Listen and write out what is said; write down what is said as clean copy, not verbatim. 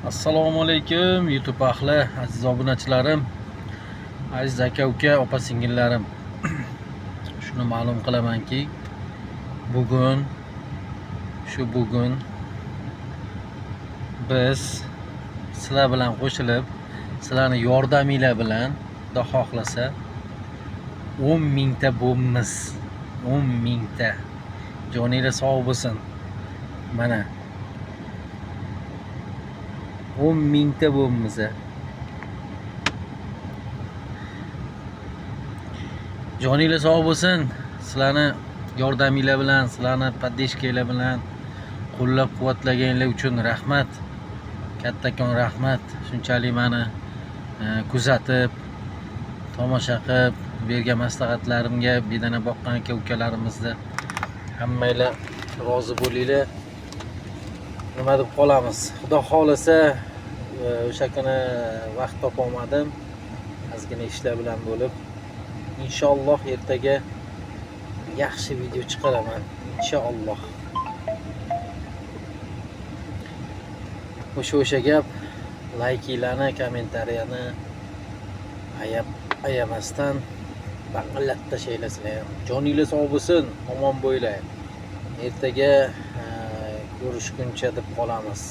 Assalomu alaykum YouTube ahli, aziz obunachilarim, aziz aka-uka, opa-singillarim. Shuni ma'lum qilamanki, bugun biz sizlar bilan qo'shilib, sizlarning yordaminglar bilan Xudo xohlasa 10 mingta bo'mmiz, 10 mingta. Joninglar sog' bo'lsin. Mana 10 mingta bo'mmiz. Joninglar sog' bo'lsin. Sizlarni yordaminglar bilan, sizlarni poddeshkanglar bilan qo'llab-quvvatlaganinglar uchun rahmat. Kattakon rahmat. Shunchalik meni kuzatib, tomosha qilib, bergan maslahatlarimga bedana boqqan aka-ukalarimizni hammanglar rozi bo'linglar. Nima deb qolamiz? Xudo xolasa o'sha kuni vaqt topa olmadim. Ozgina ishlar bilan bo'lib, inshaalloh ertaga yaxshi video chiqaraman. Inshaalloh. O'sha gap, laykinglarni, kommentariyani ayamasdan baqillab tashlanglar sizlar ham. Joninglar sog' bo'lsin, omon bo'linglar. Ertaga ko'rishguncha deb qolamiz.